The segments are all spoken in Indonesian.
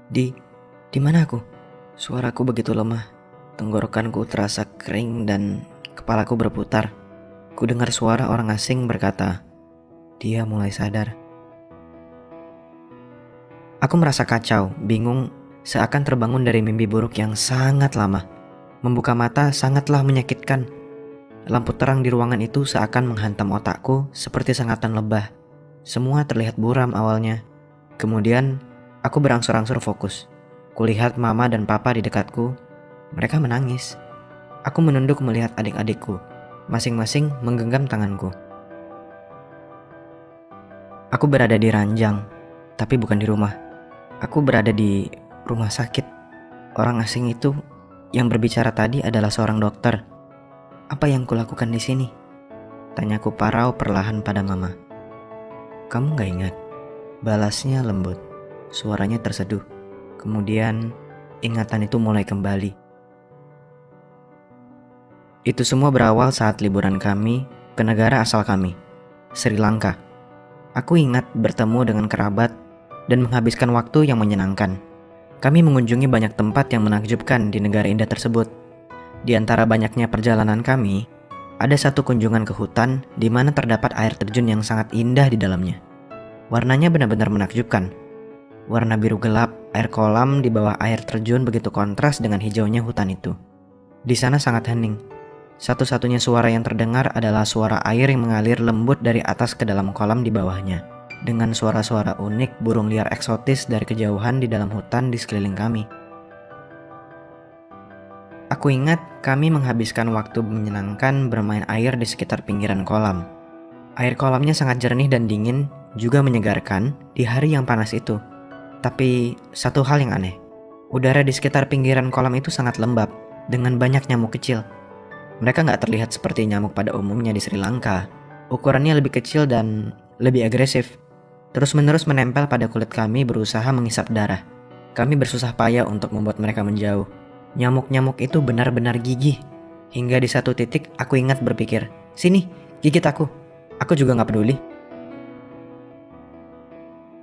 Di, di mana aku? Suaraku begitu lemah. Tenggorokanku terasa kering dan kepalaku berputar. Ku dengar suara orang asing berkata, "Dia mulai sadar." Aku merasa kacau, bingung, seakan terbangun dari mimpi buruk yang sangat lama. Membuka mata sangatlah menyakitkan. Lampu terang di ruangan itu seakan menghantam otakku seperti sengatan lebah. Semua terlihat buram awalnya. Kemudian, aku berangsur-angsur fokus. Kulihat mama dan papa di dekatku. Mereka menangis. Aku menunduk melihat adik-adikku. Masing-masing menggenggam tanganku. Aku berada di ranjang, tapi bukan di rumah. Aku berada di rumah sakit. Orang asing itu yang berbicara tadi adalah seorang dokter. Apa yang kulakukan di sini? Tanyaku parau perlahan pada mama. Kamu gak ingat? Balasnya lembut. Suaranya terseduh. Kemudian ingatan itu mulai kembali. Itu semua berawal saat liburan kami ke negara asal kami, Sri Lanka. Aku ingat bertemu dengan kerabat dan menghabiskan waktu yang menyenangkan. Kami mengunjungi banyak tempat yang menakjubkan di negara indah tersebut. Di antara banyaknya perjalanan kami, ada satu kunjungan ke hutan di mana terdapat air terjun yang sangat indah di dalamnya. Warnanya benar-benar menakjubkan. Warna biru gelap, air kolam di bawah air terjun begitu kontras dengan hijaunya hutan itu. Di sana sangat hening. Satu-satunya suara yang terdengar adalah suara air yang mengalir lembut dari atas ke dalam kolam di bawahnya. Dengan suara-suara unik burung liar eksotis dari kejauhan di dalam hutan di sekeliling kami. Aku ingat kami menghabiskan waktu menyenangkan bermain air di sekitar pinggiran kolam. Air kolamnya sangat jernih dan dingin, juga menyegarkan di hari yang panas itu. Tapi satu hal yang aneh, udara di sekitar pinggiran kolam itu sangat lembab, dengan banyak nyamuk kecil. Mereka gak terlihat seperti nyamuk pada umumnya di Sri Lanka. Ukurannya lebih kecil dan lebih agresif. Terus-menerus menempel pada kulit kami berusaha menghisap darah. Kami bersusah payah untuk membuat mereka menjauh. Nyamuk-nyamuk itu benar-benar gigih. Hingga di satu titik aku ingat berpikir, "Sini, gigit aku. Aku juga gak peduli."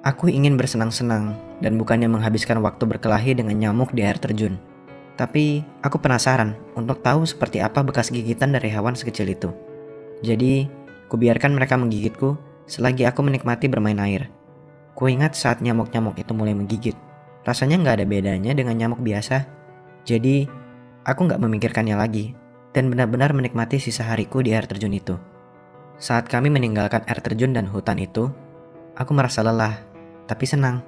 Aku ingin bersenang-senang dan bukannya menghabiskan waktu berkelahi dengan nyamuk di air terjun. Tapi aku penasaran untuk tahu seperti apa bekas gigitan dari hewan sekecil itu. Jadi, kubiarkan mereka menggigitku selagi aku menikmati bermain air. Kuingat saat nyamuk-nyamuk itu mulai menggigit. Rasanya gak ada bedanya dengan nyamuk biasa. Jadi, aku gak memikirkannya lagi dan benar-benar menikmati sisa hariku di air terjun itu. Saat kami meninggalkan air terjun dan hutan itu, aku merasa lelah, tapi senang.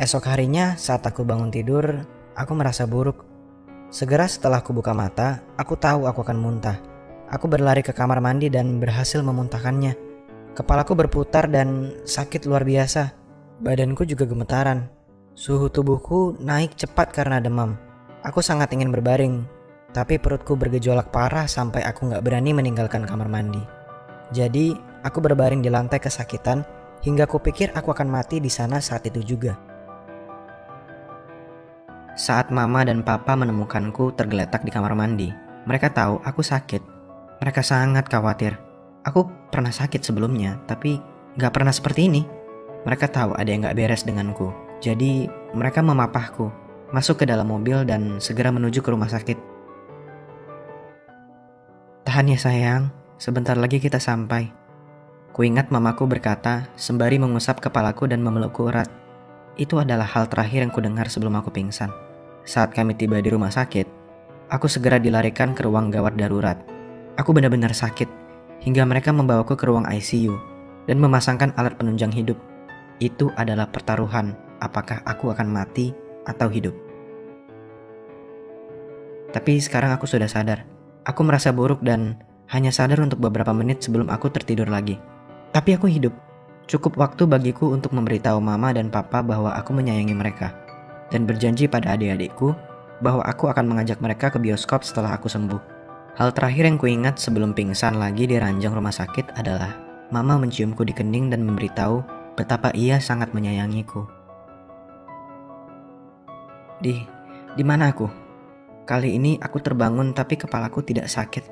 Esok harinya saat aku bangun tidur, aku merasa buruk. Segera setelah aku buka mata, aku tahu aku akan muntah. Aku berlari ke kamar mandi dan berhasil memuntahkannya. Kepalaku berputar dan sakit luar biasa. Badanku juga gemetaran. Suhu tubuhku naik cepat karena demam. Aku sangat ingin berbaring, tapi perutku bergejolak parah sampai aku gak berani meninggalkan kamar mandi. Jadi, aku berbaring di lantai kesakitan hingga kupikir aku akan mati di sana saat itu juga. Saat mama dan papa menemukanku tergeletak di kamar mandi, mereka tahu aku sakit. Mereka sangat khawatir. Aku pernah sakit sebelumnya, tapi gak pernah seperti ini. Mereka tahu ada yang gak beres denganku. Jadi mereka memapahku, masuk ke dalam mobil dan segera menuju ke rumah sakit. Tahan ya sayang, sebentar lagi kita sampai. Kuingat mamaku berkata sembari mengusap kepalaku dan memelukku erat. Itu adalah hal terakhir yang kudengar sebelum aku pingsan. Saat kami tiba di rumah sakit, aku segera dilarikan ke ruang gawat darurat. Aku benar-benar sakit, hingga mereka membawaku ke ruang ICU dan memasangkan alat penunjang hidup. Itu adalah pertaruhan apakah aku akan mati atau hidup. Tapi sekarang aku sudah sadar. Aku merasa buruk dan hanya sadar untuk beberapa menit sebelum aku tertidur lagi. Tapi aku hidup. Cukup waktu bagiku untuk memberitahu mama dan papa bahwa aku menyayangi mereka. Dan berjanji pada adik-adikku bahwa aku akan mengajak mereka ke bioskop setelah aku sembuh. Hal terakhir yang kuingat sebelum pingsan lagi di ranjang rumah sakit adalah mama menciumku di kening dan memberitahu betapa ia sangat menyayangiku. Di mana aku? Kali ini aku terbangun tapi kepalaku tidak sakit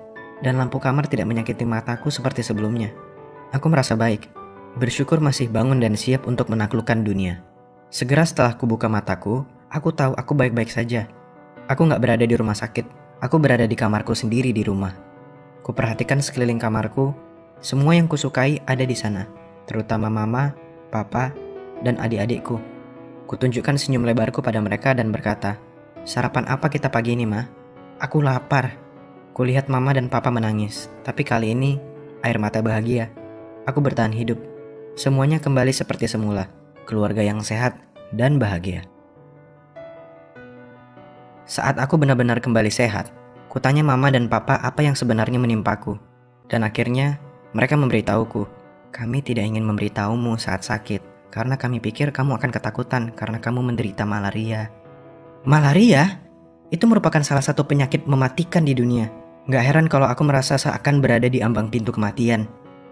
dan lampu kamar tidak menyakiti mataku seperti sebelumnya. Aku merasa baik, bersyukur masih bangun dan siap untuk menaklukkan dunia. Segera setelah kubuka mataku, aku tahu aku baik-baik saja. Aku gak berada di rumah sakit, aku berada di kamarku sendiri di rumah. Kuperhatikan sekeliling kamarku, semua yang kusukai ada di sana, terutama mama, papa, dan adik-adikku. Kutunjukkan senyum lebarku pada mereka dan berkata, "Sarapan apa kita pagi ini, Ma?" "Aku lapar." Kulihat mama dan papa menangis, tapi kali ini air mata bahagia. Aku bertahan hidup. Semuanya kembali seperti semula, keluarga yang sehat dan bahagia. Saat aku benar-benar kembali sehat, kutanya mama dan papa apa yang sebenarnya menimpaku. Dan akhirnya mereka memberitahuku, "Kami tidak ingin memberitahumu saat sakit, karena kami pikir kamu akan ketakutan karena kamu menderita malaria." Malaria? Itu merupakan salah satu penyakit mematikan di dunia. Gak heran kalau aku merasa seakan berada di ambang pintu kematian.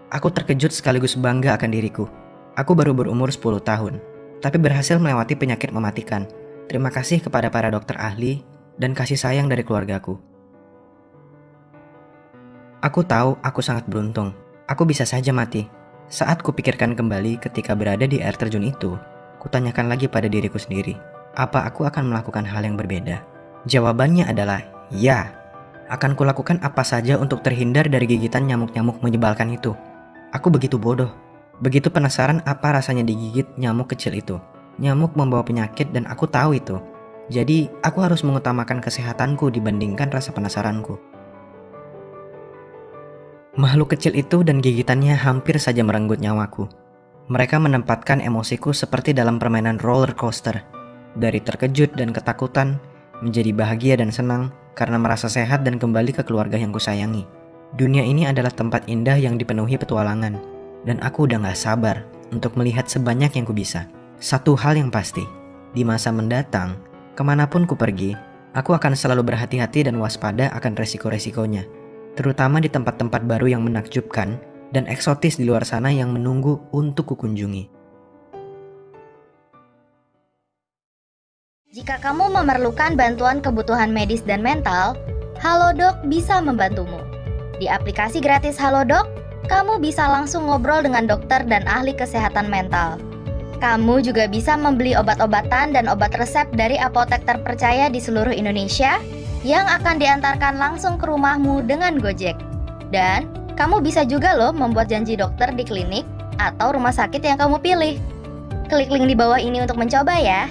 Aku terkejut sekaligus bangga akan diriku. Aku baru berumur 10 tahun, tapi berhasil melewati penyakit mematikan. Terima kasih kepada para dokter ahli dan kasih sayang dari keluargaku. Aku tahu aku sangat beruntung. Aku bisa saja mati. Saat kupikirkan kembali ketika berada di air terjun itu, kutanyakan lagi pada diriku sendiri, apa aku akan melakukan hal yang berbeda? Jawabannya adalah ya. Akan kulakukan apa saja untuk terhindar dari gigitan nyamuk-nyamuk menyebalkan itu. Aku begitu bodoh. Begitu penasaran apa rasanya digigit nyamuk kecil itu. Nyamuk membawa penyakit dan aku tahu itu. Jadi aku harus mengutamakan kesehatanku dibandingkan rasa penasaranku. Makhluk kecil itu dan gigitannya hampir saja merenggut nyawaku. Mereka menempatkan emosiku seperti dalam permainan roller coaster. Dari terkejut dan ketakutan, menjadi bahagia dan senang karena merasa sehat dan kembali ke keluarga yang kusayangi. Dunia ini adalah tempat indah yang dipenuhi petualangan. Dan aku udah gak sabar untuk melihat sebanyak yang ku bisa. Satu hal yang pasti, di masa mendatang, kemanapun ku pergi, aku akan selalu berhati-hati dan waspada akan resiko-resikonya. Terutama di tempat-tempat baru yang menakjubkan dan eksotis di luar sana yang menunggu untuk kukunjungi. Jika kamu memerlukan bantuan kebutuhan medis dan mental, Halodoc bisa membantumu. Di aplikasi gratis Halodoc, kamu bisa langsung ngobrol dengan dokter dan ahli kesehatan mental. Kamu juga bisa membeli obat-obatan dan obat resep dari apotek terpercaya di seluruh Indonesia yang akan diantarkan langsung ke rumahmu dengan Gojek. Dan kamu bisa juga loh membuat janji dokter di klinik atau rumah sakit yang kamu pilih. Klik link di bawah ini untuk mencoba ya.